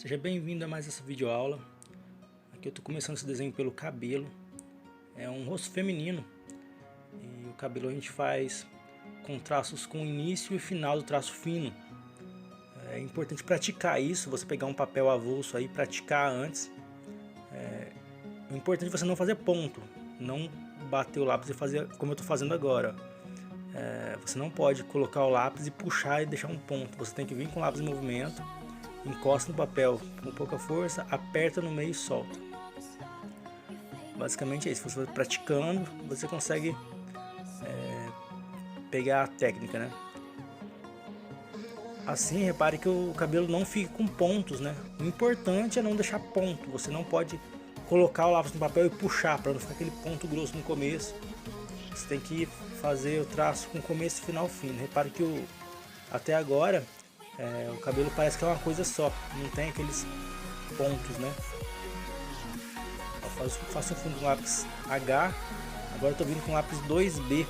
Seja bem-vindo a mais essa videoaula. Aqui eu estou começando esse desenho pelo cabelo. É um rosto feminino e o cabelo a gente faz com traços com início e final do traço fino. É importante praticar isso, você pegar um papel avulso aí, praticar antes. O importante é você não fazer ponto, não bater o lápis e fazer como eu estou fazendo agora. Você não pode colocar o lápis e puxar e deixar um ponto, você tem que vir com o lápis em movimento. Encosta no papel com pouca força, aperta no meio e solta. Basicamente é isso. Se você for praticando, você consegue pegar a técnica, né? Assim, repare que o cabelo não fica com pontos, né? O importante é não deixar ponto. Você não pode colocar o lápis no papel e puxar para não ficar aquele ponto grosso no começo. Você tem que fazer o traço com começo e final fino. Repare que até agora o cabelo parece que é uma coisa só, não tem aqueles pontos, né? Eu faço um fundo com lápis H, agora eu tô vindo com lápis 2B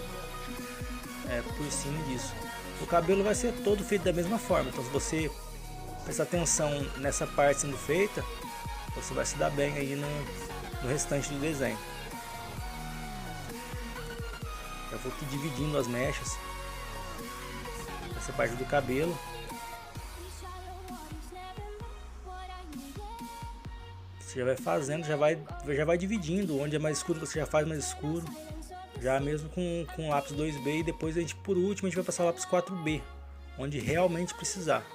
por cima disso. O cabelo vai ser todo feito da mesma forma, então se você prestar atenção nessa parte sendo feita, você vai se dar bem aí no restante do desenho. Eu vou aqui dividindo as mechas, essa parte do cabelo. Você já vai fazendo, já vai dividindo. Onde é mais escuro você já faz mais escuro, já mesmo com lápis 2B, e depois por último a gente vai passar o lápis 4B, onde realmente precisar.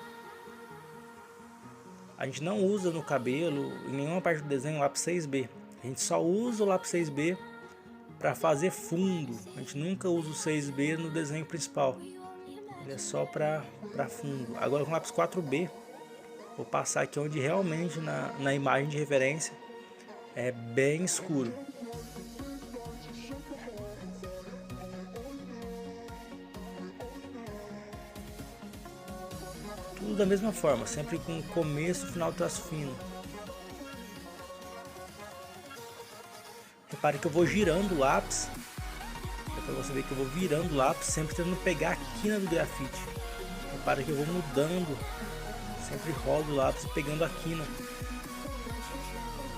A gente não usa no cabelo, em nenhuma parte do desenho, o lápis 6B. A gente só usa o lápis 6B para fazer fundo. A gente nunca usa o 6B no desenho principal. Ele é só para fundo. Agora com o lápis 4B, vou passar aqui onde realmente na imagem de referência é bem escuro. Tudo da mesma forma, sempre com começo e final do traço fino. Repare que eu vou girando o lápis. É para você ver que eu vou virando o lápis, sempre tentando pegar a quina do grafite. Repare que eu vou mudando. Sempre rolo o lápis pegando a quina.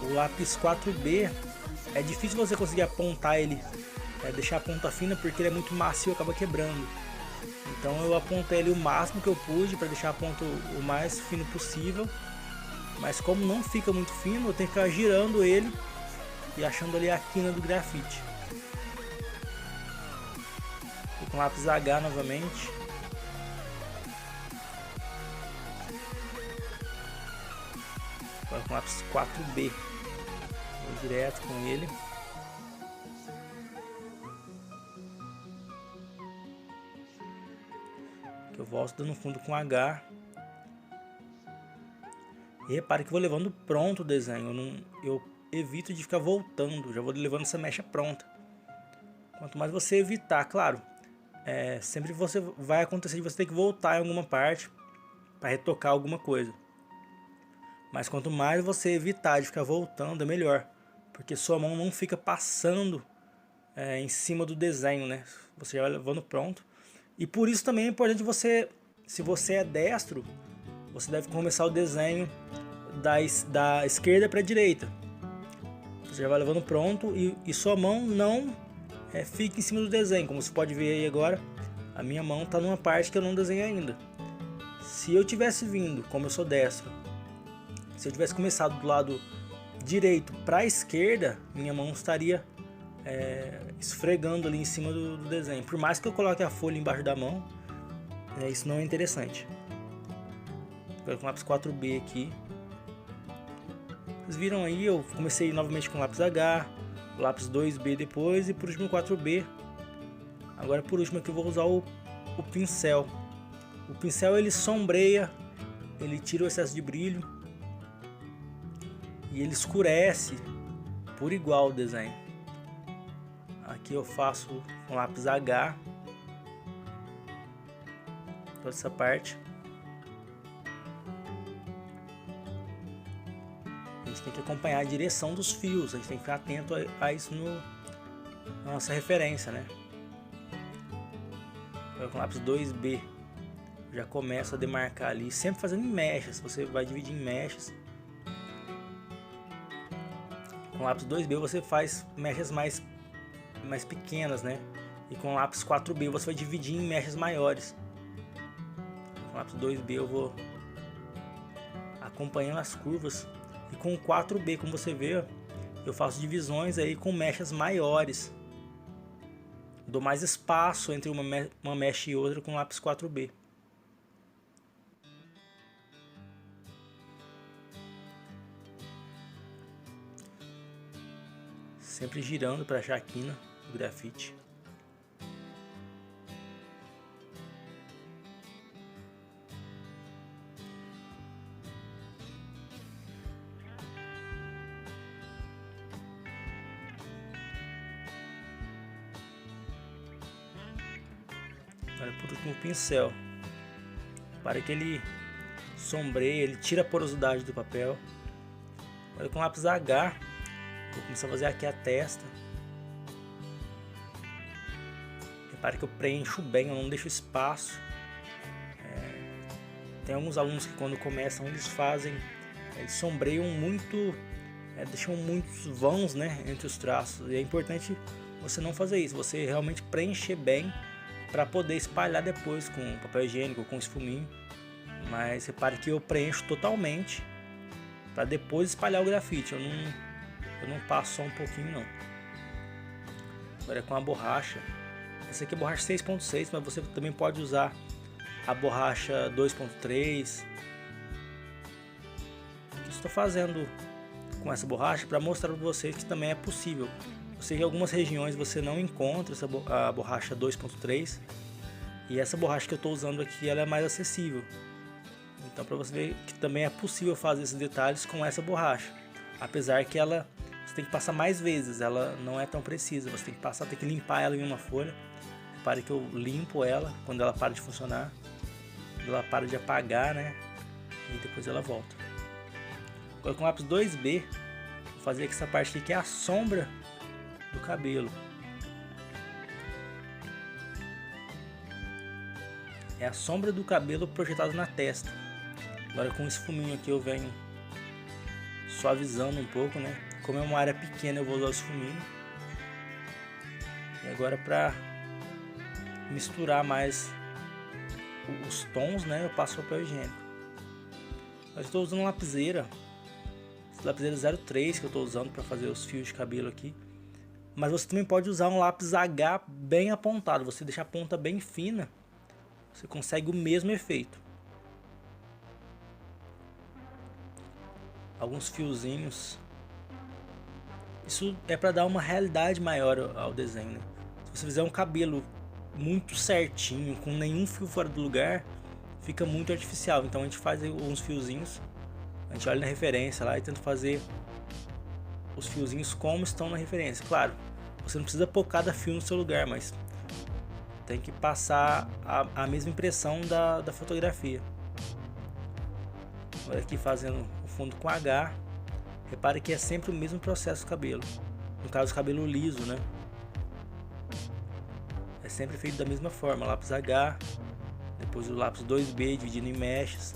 O lápis 4B é difícil você conseguir apontar ele, deixar a ponta fina, porque ele é muito macio e acaba quebrando. Então eu apontei ele o máximo que eu pude para deixar a ponta o mais fino possível. Mas como não fica muito fino, eu tenho que ficar girando ele e achando ali a quina do grafite. E com lápis H novamente. Agora com lápis 4B, vou direto com ele. Que eu volto dando fundo com H. E repare que eu vou levando pronto o desenho. Eu evito de ficar voltando, já vou levando essa mecha pronta. Quanto mais você evitar, claro, sempre você vai acontecer de você ter que voltar em alguma parte para retocar alguma coisa. Mas quanto mais você evitar de ficar voltando, é melhor. Porque sua mão não fica passando em cima do desenho, né? Você já vai levando pronto. E por isso também é importante você, se você é destro, você deve começar o desenho da esquerda para a direita. Você já vai levando pronto e sua mão não fica em cima do desenho. Como você pode ver aí agora, a minha mão está numa parte que eu não desenhei ainda. Se eu tivesse vindo, como eu sou destro, se eu tivesse começado do lado direito para a esquerda, minha mão estaria esfregando ali em cima do desenho. Por mais que eu coloque a folha embaixo da mão, isso não é interessante. Agora com o lápis 4B aqui. Vocês viram aí, eu comecei novamente com o lápis H, o lápis 2B depois e por último o 4B. Agora por último aqui eu vou usar o pincel. O pincel ele sombreia, ele tira o excesso de brilho. E ele escurece por igual o desenho. Aqui eu faço com lápis H toda essa parte. A gente tem que acompanhar a direção dos fios, a gente tem que ficar atento a isso na nossa referência, né? Agora com lápis 2B já começo a demarcar ali, sempre fazendo em mechas. Você vai dividir em mechas. Com lápis 2B você faz mechas mais pequenas, né? E com lápis 4B você vai dividir em mechas maiores. Com lápis 2B eu vou acompanhando as curvas. E com o 4B, como você vê, eu faço divisões aí com mechas maiores. Dou mais espaço entre uma mecha e outra com lápis 4B. Sempre girando para achar a quina do grafite. Agora por último o pincel. Para que ele sombreie, ele tira a porosidade do papel. Agora com lápis H, vou começar a fazer aqui a testa. Repare que eu preencho bem, eu não deixo espaço. Tem alguns alunos que quando começam eles sombreiam muito, deixam muitos vãos, né, entre os traços. E é importante você não fazer isso, você realmente preencher bem para poder espalhar depois com papel higiênico, com esfuminho. Mas repare que eu preencho totalmente para depois espalhar o grafite. Eu não passo só um pouquinho não. Agora é com a borracha. Essa aqui é a borracha 6.6, mas você também pode usar a borracha 2.3. Estou fazendo com essa borracha para mostrar para vocês que também é possível. Eu sei que em algumas regiões você não encontra a borracha 2.3 e essa borracha que eu estou usando aqui ela é mais acessível. Então para você ver que também é possível fazer esses detalhes com essa borracha. Apesar que você tem que passar mais vezes, ela não é tão precisa. Você tem que limpar ela em uma folha. Repare que eu limpo ela quando ela para de funcionar. Quando ela para de apagar, né? E depois ela volta. Agora com o lápis 2B, vou fazer aqui essa parte aqui que é a sombra do cabelo. É a sombra do cabelo projetada na testa. Agora com esse fuminho aqui eu venho suavizando um pouco, né? Como é uma área pequena eu vou usar esse fuminho. E agora para misturar mais os tons, né? Eu passo papel higiênico. Eu estou usando lapiseira. Lapiseira 03 que eu estou usando para fazer os fios de cabelo aqui. Mas você também pode usar um lápis H bem apontado. Você deixa a ponta bem fina, você consegue o mesmo efeito. Alguns fiozinhos. Isso é para dar uma realidade maior ao desenho, né? Se você fizer um cabelo muito certinho, com nenhum fio fora do lugar, fica muito artificial. Então a gente faz uns fiozinhos, a gente olha na referência lá e tenta fazer os fiozinhos como estão na referência. Claro, você não precisa pôr cada fio no seu lugar, mas tem que passar a mesma impressão da fotografia. Agora aqui fazendo o fundo com H, repare que é sempre o mesmo processo do cabelo. No caso, cabelo liso, né? É sempre feito da mesma forma, lápis H, depois o lápis 2B dividindo em mechas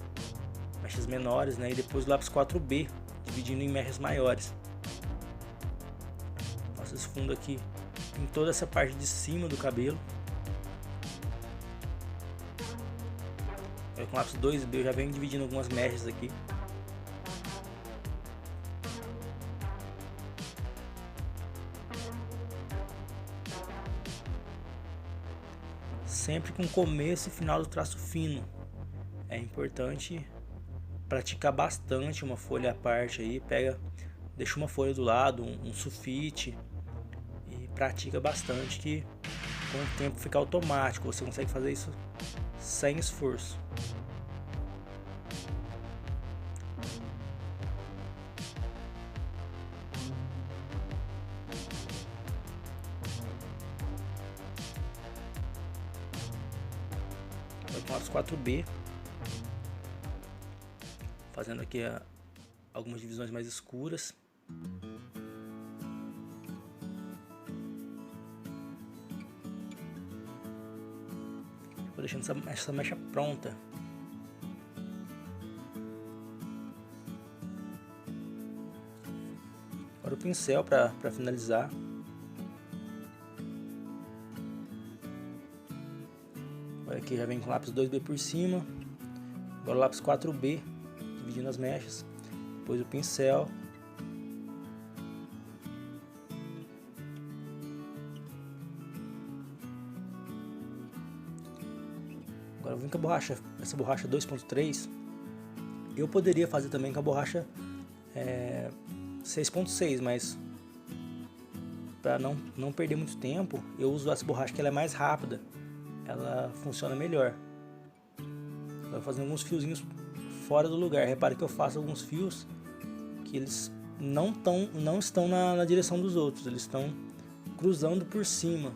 menores, né? E depois o lápis 4B dividindo em mechas maiores. Faço esse fundo aqui em toda essa parte de cima do cabelo. Com o lápis 2B eu já venho dividindo algumas mechas aqui. Sempre com começo e final do traço fino. É importante praticar bastante uma folha à parte aí. Deixa uma folha do lado, um sulfite e pratica bastante que com o tempo fica automático. Você consegue fazer isso sem esforço. Com lápis 4B, fazendo aqui algumas divisões mais escuras. Vou deixando essa mecha pronta. Agora o pincel para finalizar. Agora aqui já vem com o lápis 2B por cima. Agora o lápis 4B, dividindo as mechas. Depois o pincel. Agora eu vim com a borracha, essa borracha 2.3. Eu poderia fazer também com a borracha 6.6, mas para não perder muito tempo, eu uso essa borracha que ela é mais rápida, ela funciona melhor. Eu vou fazer alguns fiozinhos fora do lugar. Repare que eu faço alguns fios que eles não estão na direção dos outros, eles estão cruzando por cima.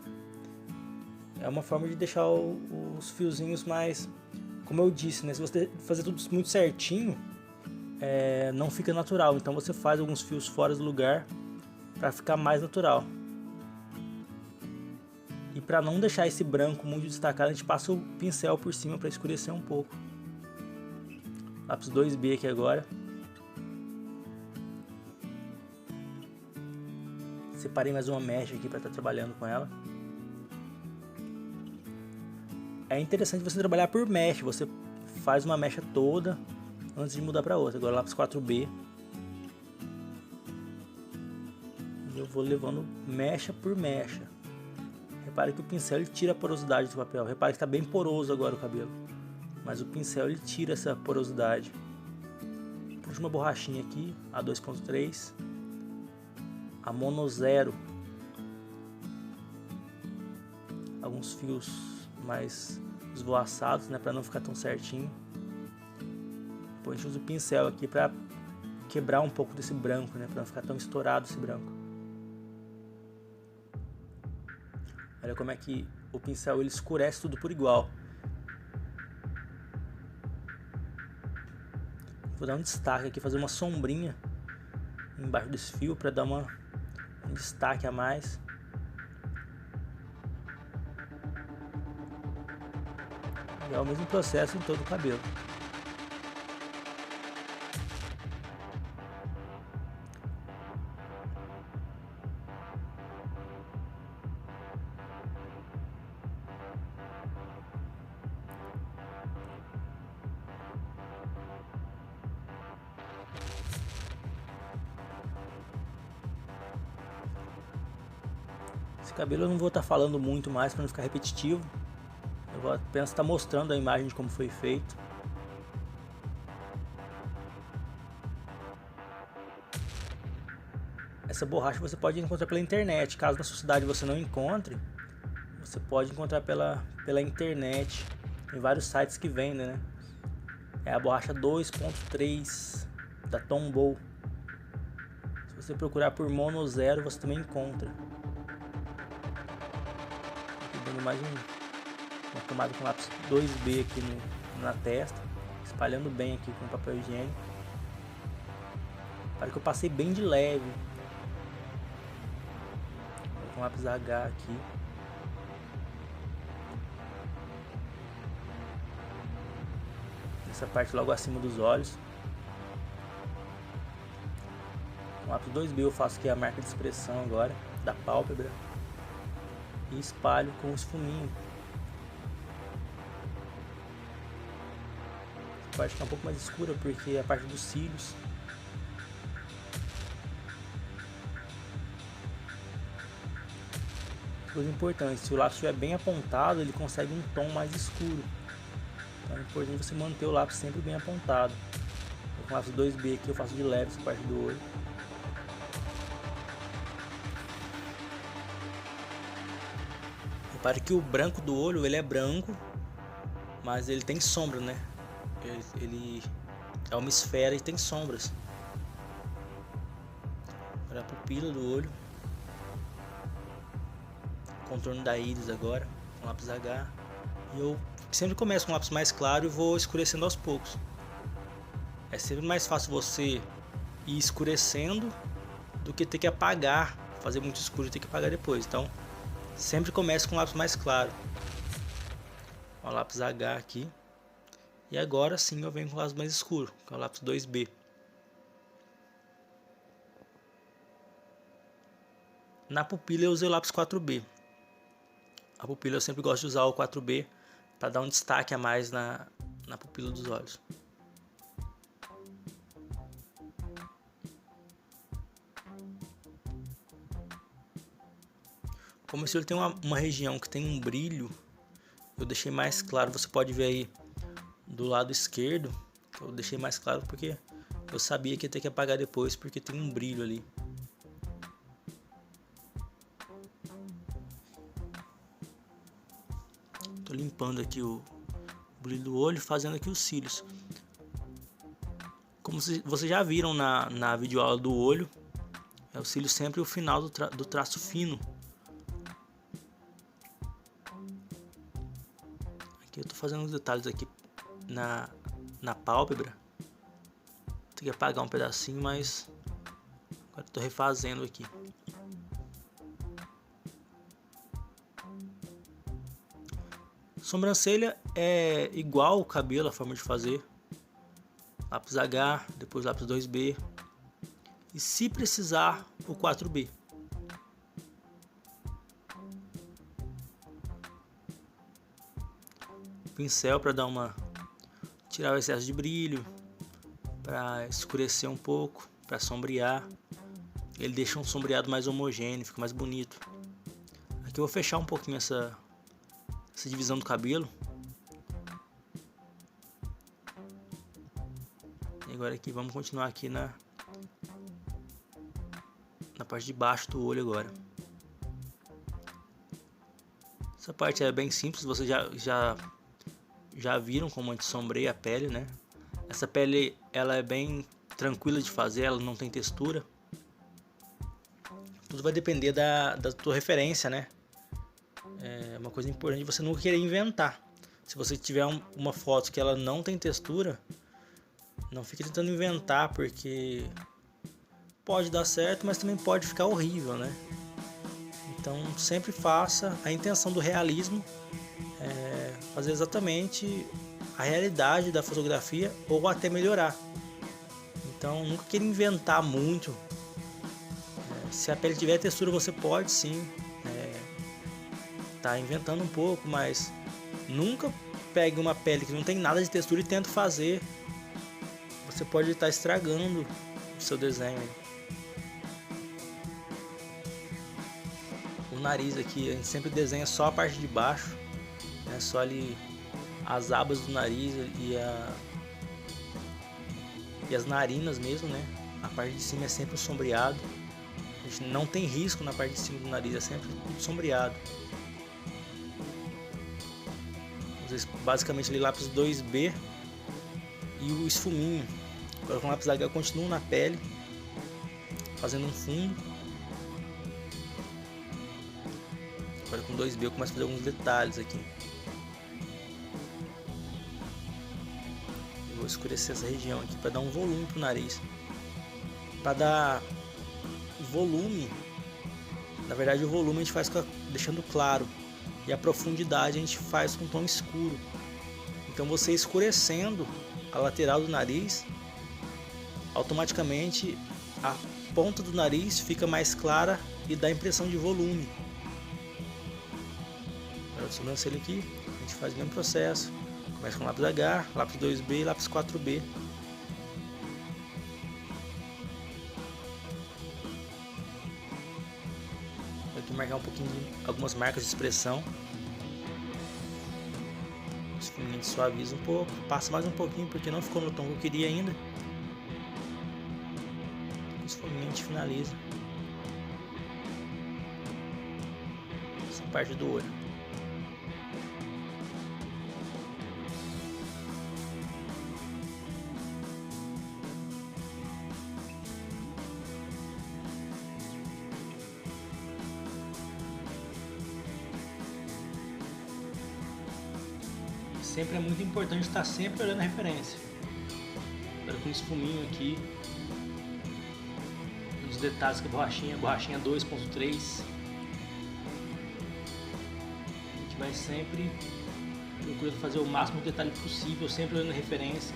É uma forma de deixar os fiozinhos mais, como eu disse, né? Se você fazer tudo muito certinho, não fica natural. Então você faz alguns fios fora do lugar para ficar mais natural. E para não deixar esse branco muito destacado, a gente passa o pincel por cima para escurecer um pouco. Lápis 2B aqui agora. Separei mais uma mecha aqui para estar trabalhando com ela. É interessante você trabalhar por mecha, você faz uma mecha toda antes de mudar para outra. Agora lápis 4B. Eu vou levando mecha por mecha. Repare que o pincel ele tira a porosidade do papel. Repare que está bem poroso agora o cabelo, mas o pincel ele tira essa porosidade. Puxa uma borrachinha aqui, a 2.3, a mono 0. Alguns fios mais esvoaçados, né, para não ficar tão certinho. Depois a gente usa o pincel aqui para quebrar um pouco desse branco, né, para não ficar tão estourado esse branco. Olha como é que o pincel ele escurece tudo por igual. Vou dar um destaque aqui, fazer uma sombrinha embaixo desse fio para dar um destaque a mais. E é o mesmo processo em todo o cabelo. Esse cabelo eu não vou estar falando muito mais para não ficar repetitivo. Eu vou apenas estar mostrando a imagem de como foi feito. Essa borracha você pode encontrar pela internet. Caso na sua cidade você não encontre, você pode encontrar pela internet. Tem vários sites que vendem, né? É a borracha 2.3 da Tombow. Se você procurar por mono 0, você também encontra. Aqui dando mais uma camada com lápis 2B aqui na testa, espalhando bem aqui com papel higiênico. Para que eu passei bem de leve. Com lápis H aqui. Essa parte logo acima dos olhos. Com lápis 2B eu faço aqui a marca de expressão agora, da pálpebra. E espalho com o esfuminho. Essa parte fica um pouco mais escura porque é a parte dos cílios. Coisa importante, se o lápis estiver bem apontado, ele consegue um tom mais escuro. Então é importante você manter o lápis sempre bem apontado. Com o lápis 2B aqui eu faço de leve essa parte do olho. Repare que o branco do olho ele é branco, mas ele tem sombra, né? Ele é uma esfera e tem sombras. Olha a pupila do olho. Contorno da íris agora, com lápis H. E eu sempre começo com lápis mais claro e vou escurecendo aos poucos. É sempre mais fácil você ir escurecendo do que ter que apagar, fazer muito escuro e ter que apagar depois. Então, sempre começo com lápis mais claro. O lápis H aqui. E agora sim eu venho com o lápis mais escuro, que é o lápis 2B. Na pupila eu usei o lápis 4B. A pupila eu sempre gosto de usar o 4B para dar um destaque a mais na pupila dos olhos. Como esse olho tem uma região que tem um brilho, eu deixei mais claro. Você pode ver aí do lado esquerdo, eu deixei mais claro porque eu sabia que ia ter que apagar depois, porque tem um brilho ali. Tô limpando aqui o brilho do olho, fazendo aqui os cílios. Como vocês já viram na videoaula do olho, é o cílio sempre o final do traço fino. Aqui eu tô fazendo os detalhes aqui na pálpebra. Tem que apagar um pedacinho, mas agora tô refazendo aqui. Sobrancelha é igual o cabelo, a forma de fazer. Lápis H, depois lápis 2B. E se precisar, o 4B. Pincel para dar tirar o excesso de brilho, para escurecer um pouco, para sombrear. Ele deixa um sombreado mais homogêneo, fica mais bonito. Aqui eu vou fechar um pouquinho essa divisão do cabelo. E agora aqui vamos continuar aqui na parte de baixo do olho agora. Essa parte é bem simples, vocês já viram como a gente sombreia a pele, né? Essa pele ela é bem tranquila de fazer, ela não tem textura. Tudo vai depender da tua referência, né? É uma coisa importante você nunca querer inventar. Se você tiver uma foto que ela não tem textura, não fique tentando inventar, porque pode dar certo, mas também pode ficar horrível, né? Então sempre faça. A intenção do realismo é fazer exatamente a realidade da fotografia ou até melhorar. Então nunca queira inventar muito. Se a pele tiver textura, você pode sim tá inventando um pouco, mas nunca pegue uma pele que não tem nada de textura e tente fazer. Você pode estar estragando o seu desenho. O nariz aqui, a gente sempre desenha só a parte de baixo, né? Só ali as abas do nariz e as narinas mesmo, né? A parte de cima é sempre um sombreado. A gente não tem risco na parte de cima do nariz, é sempre tudo sombreado. Basicamente ali lápis 2B e o esfuminho. Agora com o lápis H eu continuo na pele, fazendo um fundo. Agora com 2B eu começo a fazer alguns detalhes aqui. Eu vou escurecer essa região aqui para dar um volume pro nariz. Para dar volume, na verdade o volume a gente faz deixando claro. E a profundidade a gente faz com tom escuro. Então você escurecendo a lateral do nariz, automaticamente a ponta do nariz fica mais clara e dá a impressão de volume. Agora a sobrancelha aqui, a gente faz o mesmo processo. Começa com lápis H, lápis 2B e lápis 4B. Aqui marcar um pouquinho de algumas marcas de expressão. Esse fuminho suaviza um pouco, passa mais um pouquinho porque não ficou no tom que eu queria ainda. Esse fuminho a gente finaliza essa parte do olho. Sempre é muito importante estar sempre olhando a referência. Agora com esse fuminho aqui, os detalhes que a borrachinha 2.3, a gente vai sempre procurando fazer o máximo de detalhe possível, sempre olhando a referência.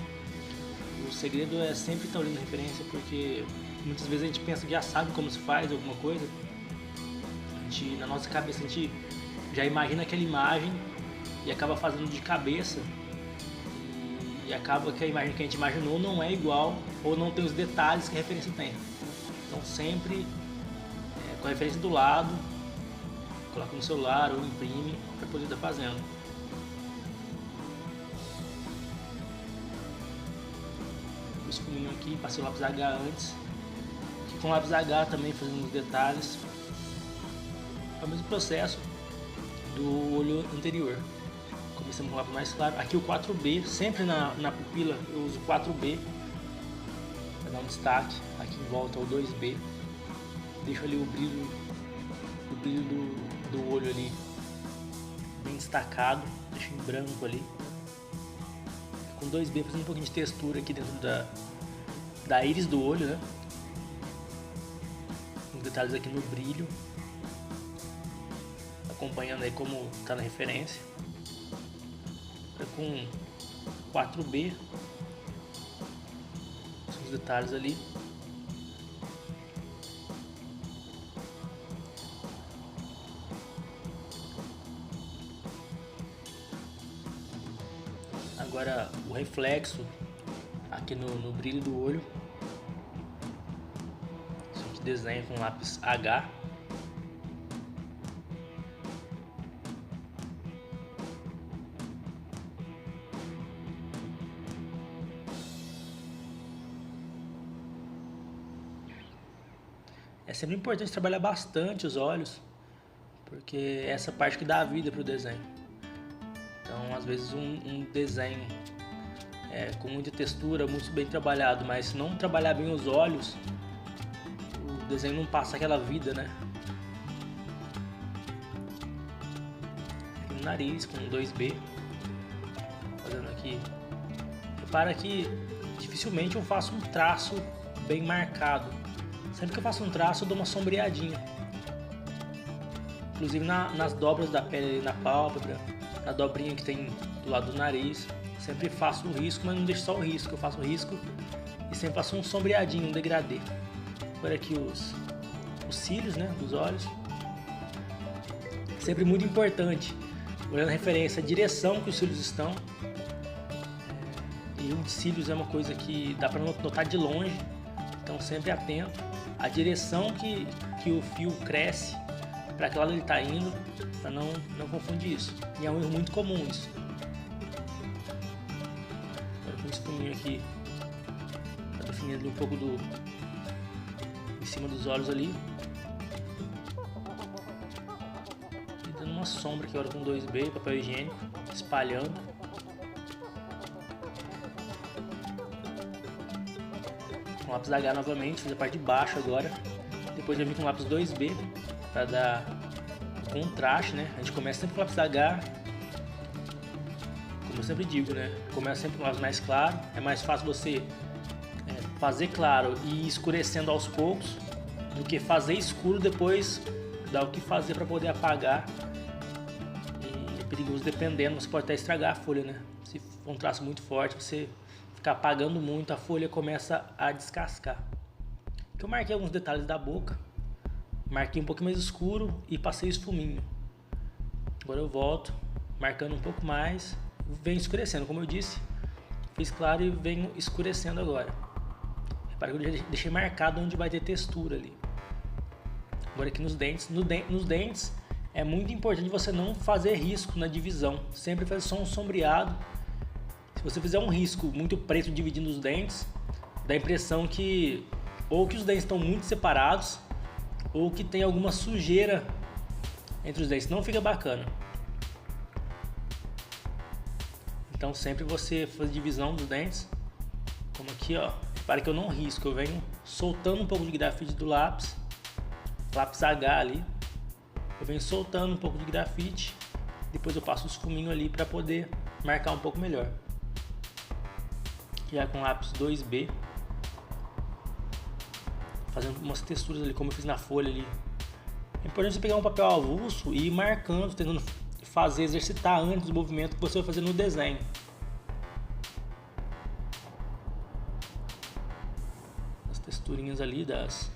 O segredo é sempre estar olhando a referência, porque muitas vezes a gente pensa que já sabe como se faz alguma coisa, na nossa cabeça, a gente já imagina aquela imagem e acaba fazendo de cabeça, e acaba que a imagem que a gente imaginou não é igual ou não tem os detalhes que a referência tem. Então sempre com a referência do lado, coloca no celular ou imprime para poder estar fazendo. O esfuminho aqui, passei o lápis H antes, aqui com o lápis H também fazendo os detalhes. É o mesmo processo do olho anterior. Começamos com o lápis mais claro. Aqui o 4B, sempre na pupila eu uso 4B para dar um destaque. Aqui em volta o 2B. Deixo ali o brilho do olho ali bem destacado, deixo em branco ali. Com 2B fazendo um pouquinho de textura aqui dentro da íris do olho, né? Os detalhes aqui no brilho, acompanhando aí como está na referência. Com 4B, os detalhes ali. Agora o reflexo aqui no brilho do olho, a gente desenha com lápis H. É sempre importante trabalhar bastante os olhos, porque é essa parte que dá a vida para o desenho. Então, às vezes um desenho com muita textura, muito bem trabalhado, mas se não trabalhar bem os olhos, o desenho não passa aquela vida, né? Aqui no nariz, com 2B, fazendo aqui. Repara que dificilmente eu faço um traço bem marcado. Sempre que eu faço um traço, eu dou uma sombreadinha. Inclusive nas dobras da pele, na pálpebra, na dobrinha que tem do lado do nariz. Sempre faço o risco, mas não deixo só o risco. Eu faço o risco e sempre faço um sombreadinho, um degradê. Agora aqui os cílios, né, dos olhos. Sempre muito importante, olhando a referência, a direção que os cílios estão. E os cílios é uma coisa que dá para notar de longe. Então sempre atento à direção que o fio cresce, para que lado ele está indo, para não confundir isso. E é um erro muito comum isso. Agora com esse fuminho aqui, para definir ali um pouco em cima dos olhos ali. E dando uma sombra aqui agora com 2B, papel higiênico, espalhando. Com lápis H novamente, fiz a parte de baixo agora. Depois eu vim com lápis 2B para dar contraste, né? A gente começa sempre com lápis H, como eu sempre digo, né? Começa sempre com lápis mais claro. É mais fácil você fazer claro e ir escurecendo aos poucos do que fazer escuro depois dar o que fazer para poder apagar. E é perigoso dependendo, você pode até estragar a folha, né? Se for um traço muito forte, você ficar apagando muito, a folha começa a descascar. Aqui eu marquei alguns detalhes da boca, marquei um pouco mais escuro e passei o esfuminho. Agora eu volto, marcando um pouco mais, venho escurecendo, como eu disse, fiz claro e venho escurecendo agora. Repara que eu já deixei marcado onde vai ter textura ali. Agora aqui nos dentes, nos dentes é muito importante você não fazer risco na divisão, sempre fazer só um sombreado. Se você fizer um risco muito preto dividindo os dentes, dá a impressão que ou que os dentes estão muito separados ou que tem alguma sujeira entre os dentes, não fica bacana. Então sempre você faz divisão dos dentes, como aqui, ó. Repare que eu não risco, eu venho soltando um pouco de grafite do lápis H ali, eu venho soltando um pouco de grafite, depois eu passo o esfuminho ali para poder marcar um pouco melhor. Já com lápis 2B, fazendo umas texturas ali, como eu fiz na folha ali. É importante você pegar um papel avulso e ir marcando, tentando exercitar antes o movimento que você vai fazer no desenho. As texturinhas ali das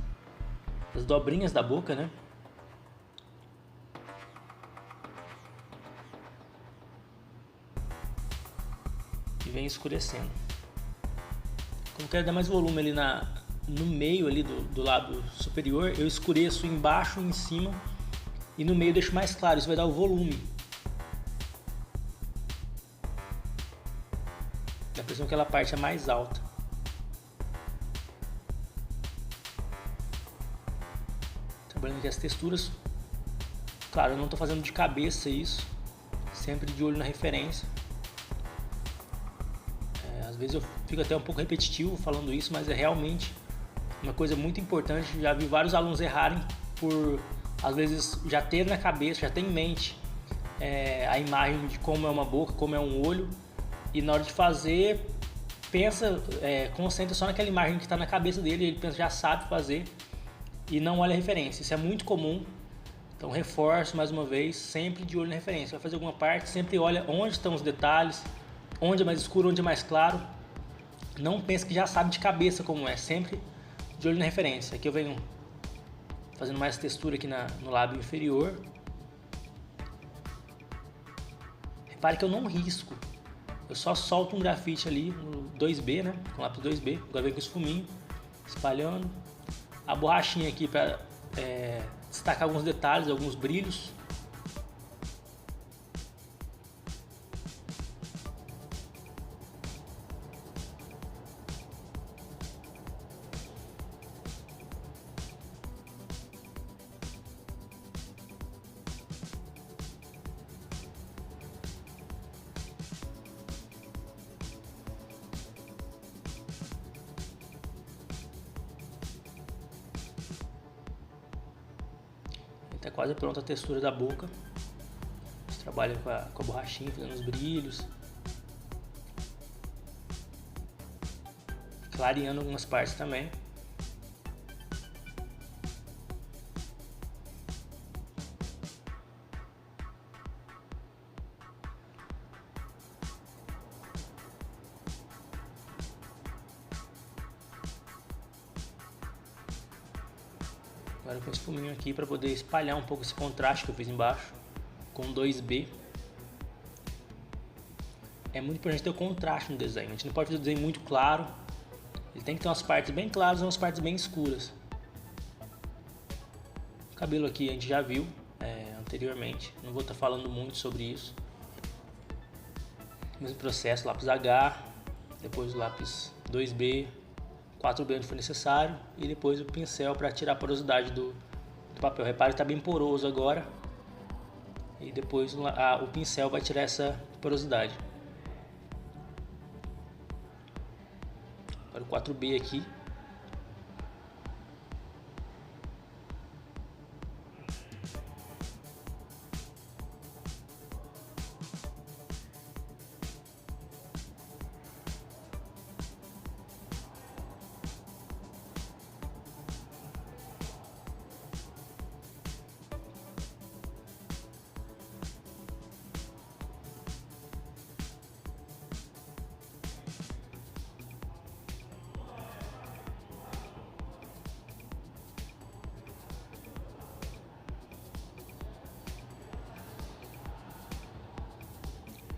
dobrinhas da boca, né? vem escurecendo. Como quero dar mais volume ali no meio ali do lábio superior, eu escureço embaixo e em cima, e no meio deixo mais claro, isso vai dar o volume. Dá a impressão que aquela parte é mais alta. Trabalhando aqui as texturas. Claro, eu não estou fazendo de cabeça isso, sempre de olho na referência. Às vezes eu fico até um pouco repetitivo falando isso, mas é realmente uma coisa muito importante. Já vi vários alunos errarem por, às vezes, já ter na cabeça, já ter em mente a imagem de como é uma boca, como é um olho, e na hora de fazer, concentra só naquela imagem que está na cabeça dele, ele pensa, já sabe fazer, e não olha a referência. Isso é muito comum. Então reforço mais uma vez, sempre de olho na referência. Vai fazer alguma parte, sempre olha onde estão os detalhes, onde é mais escuro, onde é mais claro. Não pense que já sabe de cabeça como é, sempre de olho na referência. Aqui eu venho fazendo mais textura aqui no lábio inferior. Repare que eu não risco, eu só solto um grafite ali no 2B, né, com lápis 2B. Agora venho com esfuminho, espalhando. A borrachinha aqui para destacar alguns detalhes, alguns brilhos. Está quase pronta a textura da boca. Você trabalha com a borrachinha, fazendo os brilhos, clareando algumas partes também. Agora com esse fuminho aqui para poder espalhar um pouco esse contraste que eu fiz embaixo com 2B. É muito importante ter o contraste no desenho. A gente não pode fazer um desenho muito claro. Ele tem que ter umas partes bem claras e umas partes bem escuras. O cabelo aqui a gente já viu anteriormente. Não vou estar falando muito sobre isso. Mesmo processo, lápis H, depois o lápis 2B, 4B onde for necessário, e depois o pincel para tirar a porosidade do papel. Repare que está bem poroso agora, e depois o pincel vai tirar essa porosidade. Agora o 4B aqui.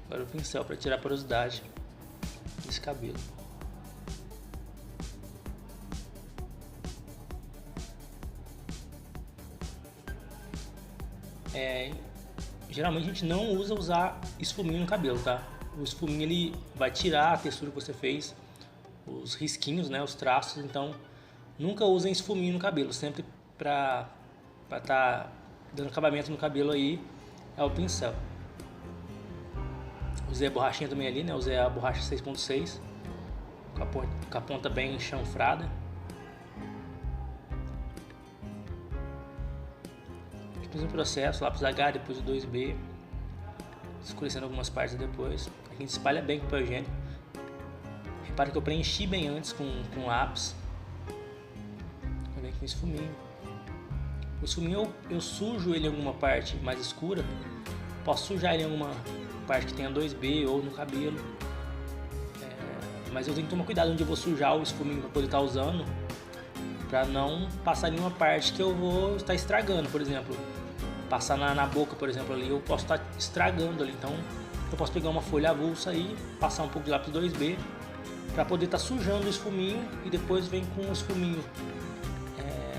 Agora o pincel para tirar a porosidade desse cabelo. Geralmente a gente não usar esfuminho no cabelo, tá? O esfuminho ele vai tirar a textura que você fez, os risquinhos, né, os traços. Então nunca usem esfuminho no cabelo, sempre para tá dando acabamento no cabelo aí é o pincel. Usei a borrachinha também ali, né? Usei a borracha 6.6 com a ponta bem chanfrada. Fiz um processo, lápis H, depois o 2B, escurecendo algumas partes depois. Aqui a gente espalha bem com o papel higiênico. Repara que eu preenchi bem antes com lápis. Também com esse fuminho. O esfuminho eu sujo ele em alguma parte mais escura. Posso sujar ele em alguma parte que tenha 2B ou no cabelo, mas eu tenho que tomar cuidado onde eu vou sujar o esfuminho para poder estar usando, para não passar em uma parte que eu vou estar estragando. Por exemplo, passar na boca, por exemplo, ali eu posso estar estragando ali. Então eu posso pegar uma folha avulsa aí, passar um pouco de lápis 2B para poder estar sujando o esfuminho e depois vem com o esfuminho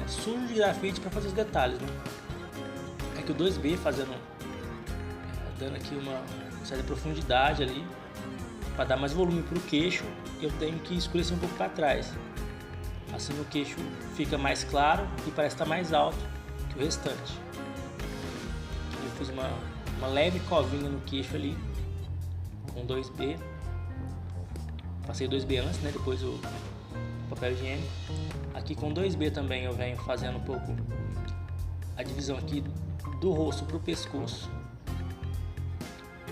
sujo de grafite para fazer os detalhes, né? É que o 2B dando aqui uma certa profundidade ali, para dar mais volume para o queixo, eu tenho que escurecer um pouco para trás. Assim o queixo fica mais claro e parece estar mais alto que o restante. Eu fiz uma leve covinha no queixo ali com 2B. Passei 2B antes, né? Depois o papel higiênico. Aqui com 2B também eu venho fazendo um pouco a divisão aqui do rosto para o pescoço.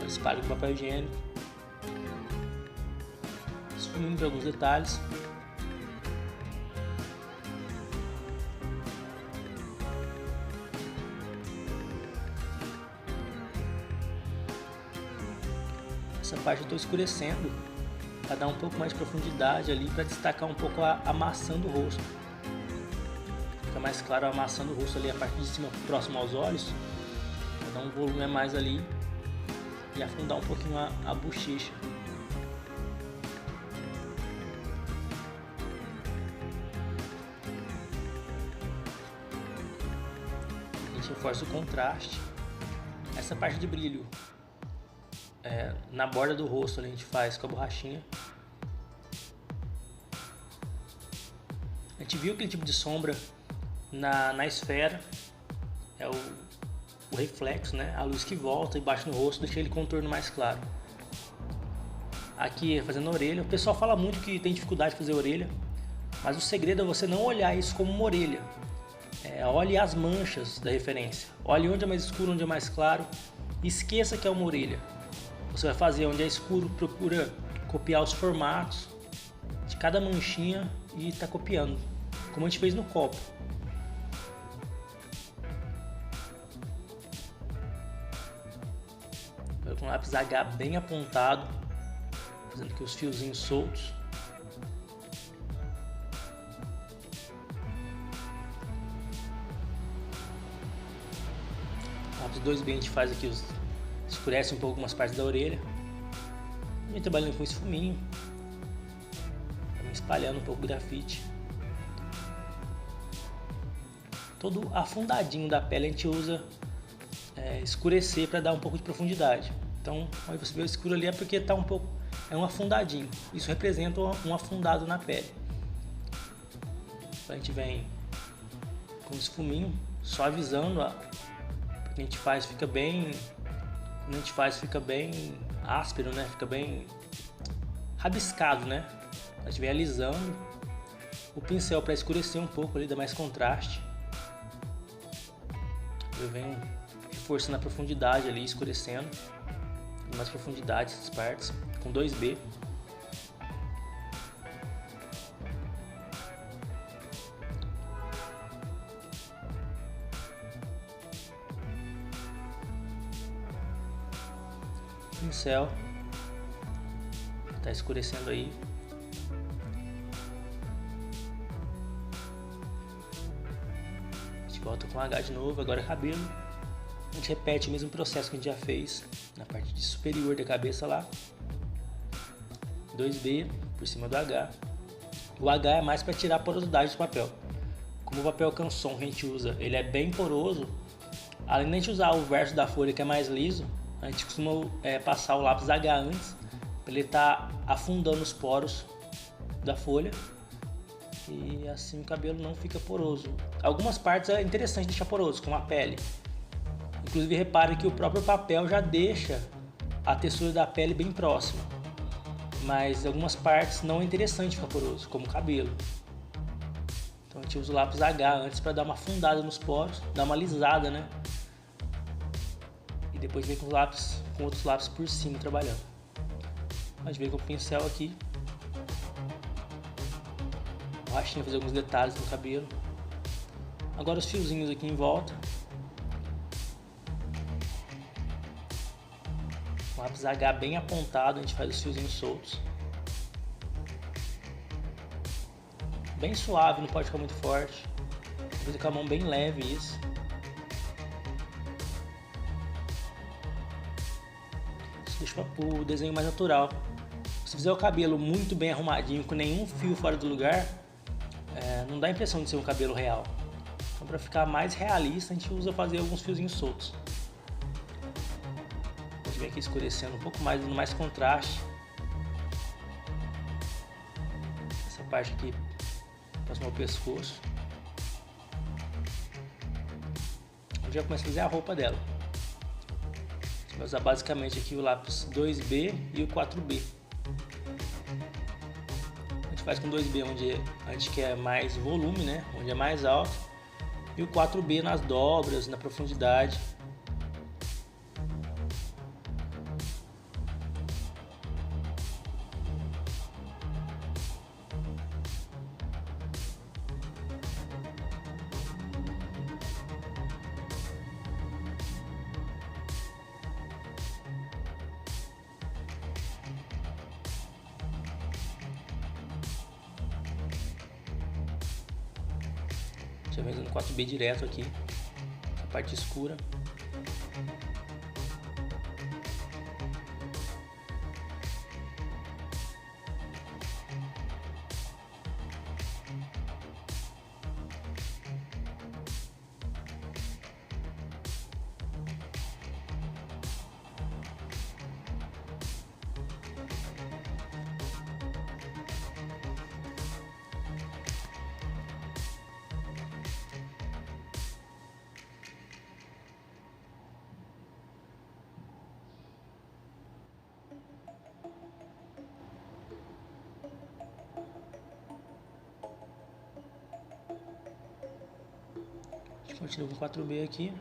Eu espalho com papel higiênico, esfumindo alguns detalhes. Essa parte eu estou escurecendo para dar um pouco mais de profundidade ali, para destacar um pouco a maçã do rosto. Fica mais claro a maçã do rosto ali, a parte de cima próximo aos olhos, para dar um volume a mais ali e afundar um pouquinho a bochecha. A gente reforça o contraste. Essa parte de brilho na borda do rosto ali a gente faz com a borrachinha. A gente viu aquele tipo de sombra na esfera, é o reflexo, né? A luz que volta e bate no rosto, deixa ele contorno mais claro. Aqui fazendo a orelha, o pessoal fala muito que tem dificuldade de fazer a orelha, mas o segredo é você não olhar isso como uma orelha. Olhe as manchas da referência, olhe onde é mais escuro, onde é mais claro, e esqueça que é uma orelha. Você vai fazer onde é escuro, procura copiar os formatos de cada manchinha e está copiando, como a gente fez no copo. Com o lápis H bem apontado, fazendo aqui os fiozinhos soltos. Lápis 2B a gente faz aqui escurece um pouco algumas partes da orelha. E trabalhando com esfuminho, espalhando um pouco o grafite. Todo afundadinho da pele a gente usa escurecer para dar um pouco de profundidade. Então, aí você vê o escuro ali é porque tá um afundadinho. Isso representa um afundado na pele. A gente vem com esfuminho, suavizando porque a gente faz fica bem áspero, né? Fica bem rabiscado, né? A gente vem alisando o pincel para escurecer um pouco ali, dar mais contraste. Eu venho reforçando a profundidade ali, escurecendo mais profundidade essas partes com 2B. Pincel tá escurecendo aí. A gente volta com H de novo, agora cabelo. A gente repete o mesmo processo que a gente já fez na parte superior da cabeça lá. 2B por cima do H. O H é mais para tirar a porosidade do papel. Como o papel canson que a gente usa, ele é bem poroso. Além de a gente usar o verso da folha que é mais liso, a gente costuma passar o lápis H antes, para ele estar afundando os poros da folha. E assim o cabelo não fica poroso. Algumas partes é interessante deixar poroso, como a pele. Inclusive repare que o próprio papel já deixa a textura da pele bem próxima. Mas algumas partes não é interessante ficar poroso, como o cabelo. Então a gente usa o lápis H antes para dar uma afundada nos poros, dar uma alisada, né? E depois vem com outros lápis por cima trabalhando. A gente vem com o pincel aqui. Borrachinha, fazer alguns detalhes no cabelo. Agora os fiozinhos aqui em volta. Lápis H bem apontado, a gente faz os fiozinhos soltos. Bem suave, não pode ficar muito forte. Fazer com a mão bem leve isso. Isso deixa o desenho mais natural. Se fizer o cabelo muito bem arrumadinho, com nenhum fio fora do lugar, não dá a impressão de ser um cabelo real. Então, para ficar mais realista, a gente usa fazer alguns fiozinhos soltos. A gente vem aqui escurecendo um pouco mais, dando mais contraste. Essa parte aqui, próximo ao pescoço. Eu já começo a fazer a roupa dela. A gente vai usar basicamente aqui o lápis 2B e o 4B. A gente faz com 2B onde a gente quer mais volume, né? Onde é mais alto. E o 4B nas dobras, na profundidade. Já vem usando 4B direto aqui, essa parte escura. A gente continua com 4B aqui.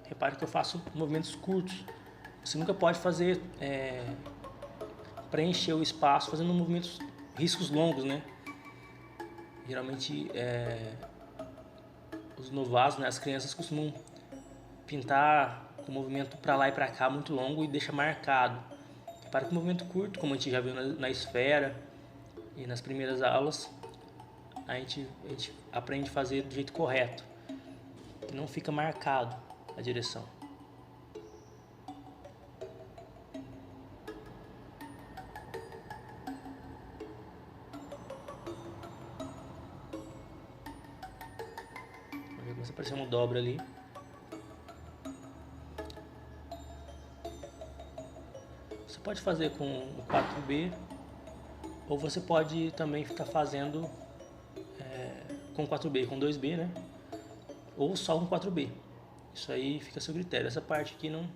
Repare que eu faço movimentos curtos. Você nunca pode fazer preencher o espaço fazendo movimentos, riscos longos, né? Geralmente os novatos, né, as crianças costumam pintar com movimento para lá e para cá muito longo e deixa marcado. Para que o movimento curto, como a gente já viu na esfera e nas primeiras aulas, a gente aprende a fazer do jeito correto, que não fica marcado a direção. Começa a aparecer uma dobra ali. Você pode fazer com o 4B, ou você pode também ficar fazendo com 4B, com 2B, né? Ou só com 4B. Isso aí fica a seu critério. Essa parte aqui não,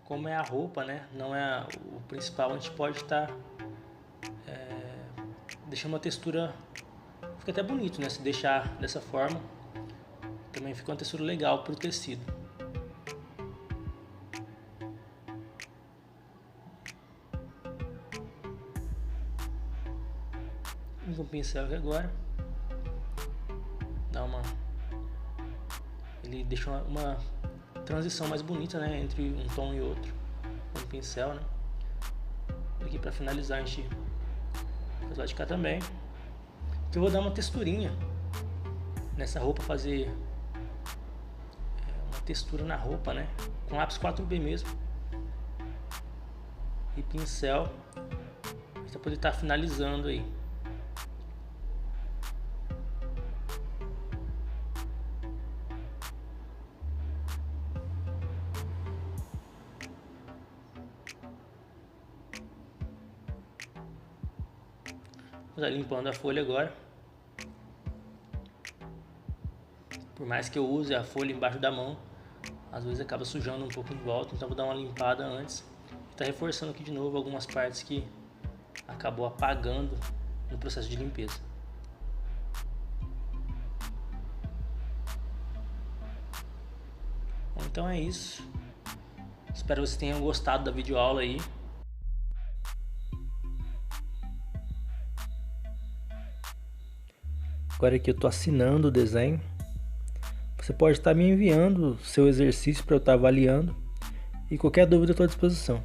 como é a roupa, né? Não é o principal. A gente pode estar deixando uma textura, fica até bonito, né? Se deixar dessa forma, também fica uma textura legal para o tecido. Vamos com o pincel aqui agora. Ele deixa uma transição mais bonita, né? Entre um tom e outro. Com o pincel, né? Aqui para finalizar a gente faz lá de cá também. Aqui eu vou dar uma texturinha nessa roupa, fazer uma textura na roupa, né? Com lápis 4B mesmo e pincel, para poder estar finalizando aí. Vou limpando a folha agora. Por mais que eu use a folha embaixo da mão, às vezes acaba sujando um pouco em volta, então vou dar uma limpada antes. E tá reforçando aqui de novo algumas partes que acabou apagando no processo de limpeza. Bom, então é isso. Espero que vocês tenham gostado da videoaula aí. Agora aqui eu tô assinando o desenho. você pode estar me enviando seu exercício para eu estar avaliando. E qualquer dúvida eu estou à disposição.